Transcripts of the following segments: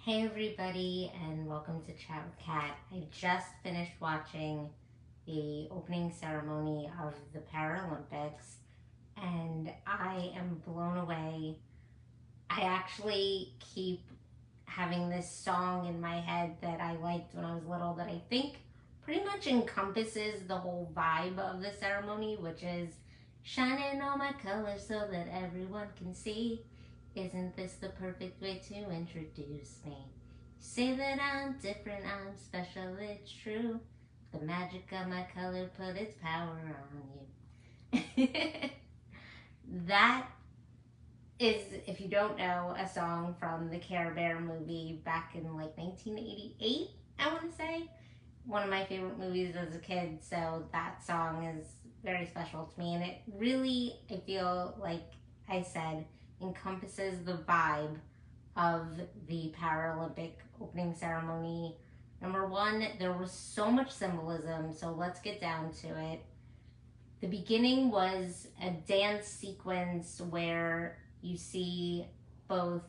Hey everybody, and welcome to Chat with Kat. I just finished watching the opening ceremony of the Paraolympics and I am blown away. I actually keep having this song in my head that I liked when I was little that I think pretty much encompasses the whole vibe of the ceremony, which is shining all my colors so that everyone can see. Isn't this the perfect way to introduce me? Say that I'm different, I'm special, it's true. The magic of my color put its power on you. That is, if you don't know, a song from the Care Bear movie back in like 1988, I want to say. One of my favorite movies as a kid, so that song is very special to me. And it really, I feel like I said, encompasses the vibe of the Paralympic opening ceremony. Number one, there was so much symbolism, so let's get down to it. The beginning was a dance sequence where you see both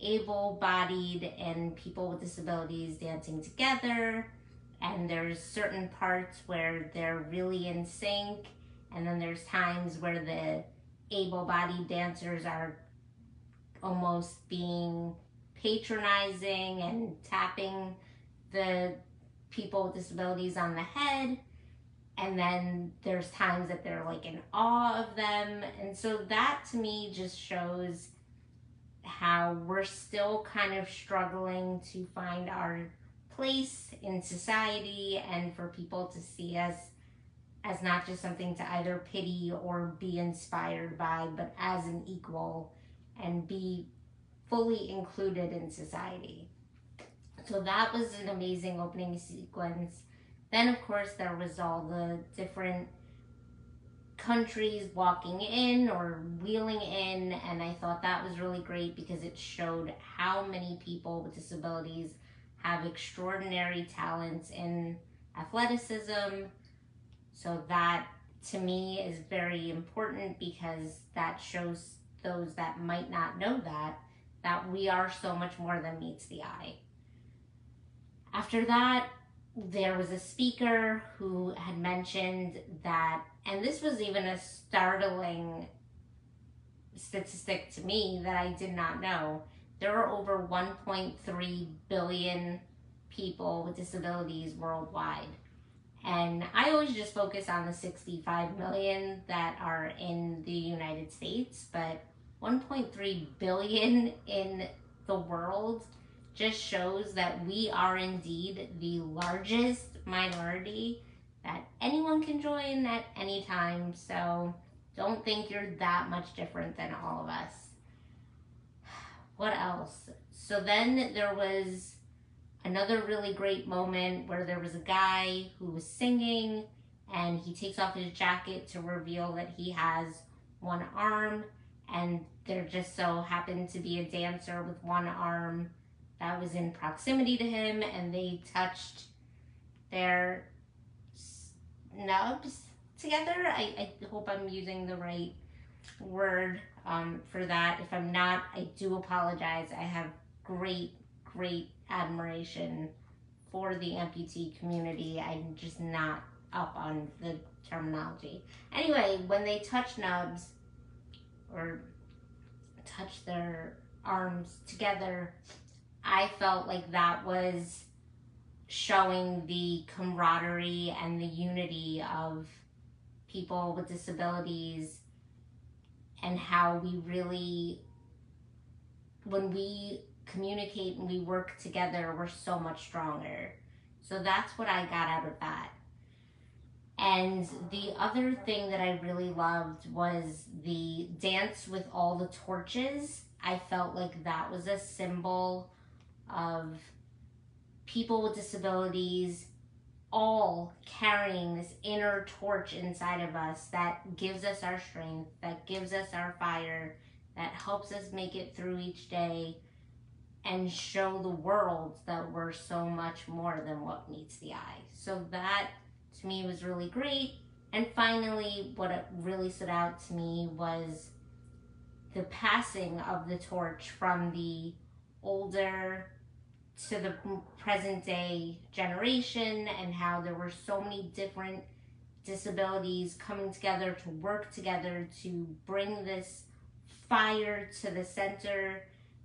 able-bodied and people with disabilities dancing together, and there's certain parts where they're really in sync, and then there's times where the able-bodied dancers are almost being patronizing and tapping the people with disabilities on the head. And then there's times that they're like in awe of them. And so that to me just shows how we're still kind of struggling to find our place in society, and for people to see us as not just something to either pity or be inspired by, but as an equal and be fully included in society. So that was an amazing opening sequence. Then, of course, there was all the different countries walking in or wheeling in, and I thought that was really great because it showed how many people with disabilities have extraordinary talents in athleticism. So that, to me, is very important because that shows those that might not know that we are so much more than meets the eye. After that, there was a speaker who had mentioned that, and this was even a startling statistic to me that I did not know, there are over 1.3 billion people with disabilities worldwide. And I always just focus on the 65 million that are in the United States, but 1.3 billion in the world just shows that we are indeed the largest minority that anyone can join at any time. So don't think you're that much different than all of us. What else? So then there was another really great moment where there was a guy who was singing and he takes off his jacket to reveal that he has one arm, and there just so happened to be a dancer with one arm that was in proximity to him, and they touched their nubs together. I hope I'm using the right word for that. If I'm not, I do apologize. I have great admiration for the amputee community. I'm just not up on the terminology. Anyway, when they touch nubs or touch their arms together, I felt like that was showing the camaraderie and the unity of people with disabilities, and how we really, when we communicate and we work together, we're so much stronger. So that's what I got out of that. And the other thing that I really loved was the dance with all the torches. I felt like that was a symbol of people with disabilities all carrying this inner torch inside of us that gives us our strength, that gives us our fire, that helps us make it through each day and show the world that we're so much more than what meets the eye. So that to me was really great. And finally, what really stood out to me was the passing of the torch from the older to the present day generation, and how there were so many different disabilities coming together to work together to bring this fire to the center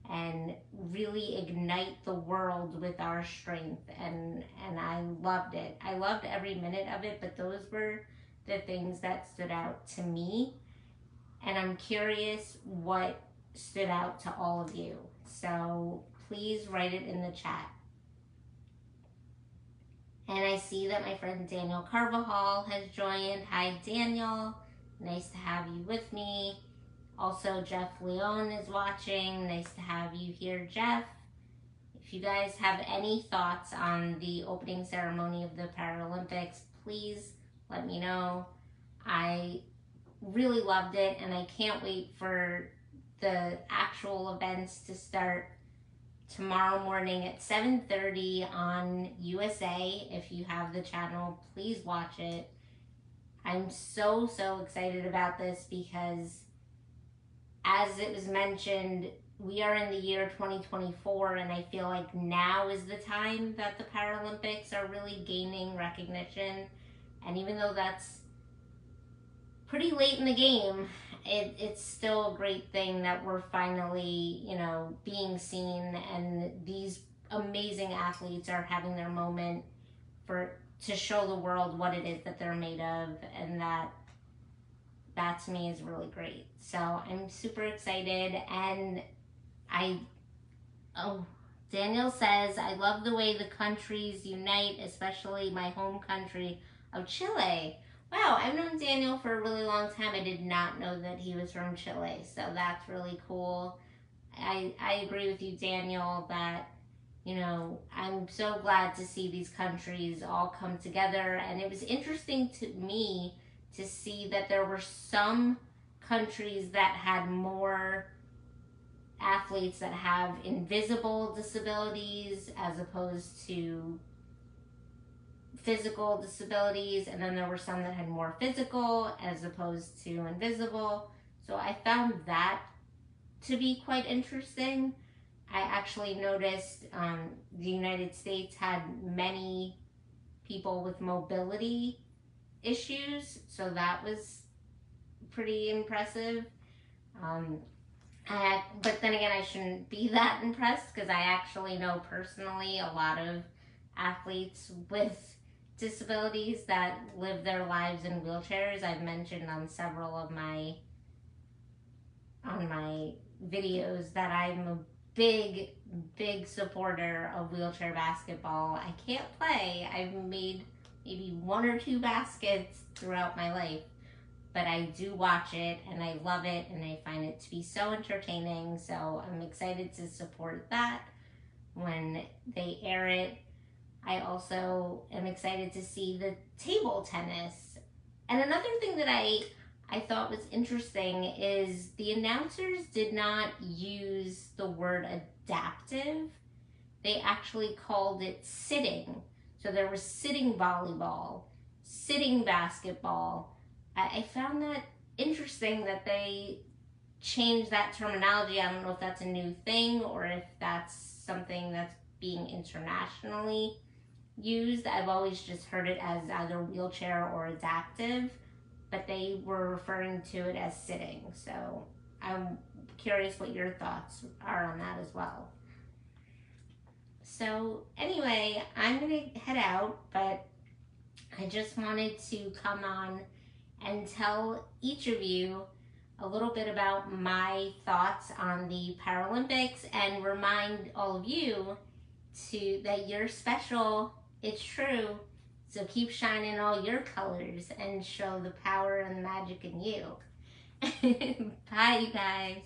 and really ignite the world with our strength. And I loved it. I loved every minute of it, but those were the things that stood out to me. And I'm curious what stood out to all of you. So please write it in the chat. And I see that my friend Daniel Carvajal has joined. Hi, Daniel. Nice to have you with me. Also, Jeff Leone is watching. Nice to have you here, Jeff. If you guys have any thoughts on the opening ceremony of the Paralympics, please let me know. I really loved it, and I can't wait for the actual events to start tomorrow morning at 7:30 on USA. If you have the channel, please watch it. I'm so excited about this because, as it was mentioned, we are in the year 2024, and I feel like now is the time that the Paralympics are really gaining recognition. And even though that's pretty late in the game, it's still a great thing that we're finally, being seen, and these amazing athletes are having their moment to show the world what it is that they're made of, and that to me is really great. So I'm super excited. And Daniel says, I love the way the countries unite, especially my home country of Chile. Wow, I've known Daniel for a really long time. I did not know that he was from Chile, so that's really cool. I agree with you, Daniel, that, I'm so glad to see these countries all come together. And it was interesting to me to see that there were some countries that had more athletes that have invisible disabilities as opposed to physical disabilities, and then there were some that had more physical as opposed to invisible. So I found that to be quite interesting. I actually noticed the United States had many people with mobility issues, so that was pretty impressive. But then again, I shouldn't be that impressed because I actually know personally a lot of athletes with disabilities that live their lives in wheelchairs. I've mentioned on several of my videos that I'm a big supporter of wheelchair basketball. I can't play. I've made maybe 1 or 2 baskets throughout my life, but I do watch it and I love it, and I find it to be so entertaining. So I'm excited to support that when they air it. I also am excited to see the table tennis. And another thing that I thought was interesting is the announcers did not use the word adaptive. They actually called it sitting. So there was sitting volleyball, sitting basketball. I found that interesting that they changed that terminology. I don't know if that's a new thing or if that's something that's being internationally used. I've always just heard it as either wheelchair or adaptive, but they were referring to it as sitting. So I'm curious what your thoughts are on that as well. So anyway, I'm gonna head out, but I just wanted to come on and tell each of you a little bit about my thoughts on the Paralympics and remind all of you that you're special. It's true. So keep shining all your colors and show the power and the magic in you. Bye, you guys.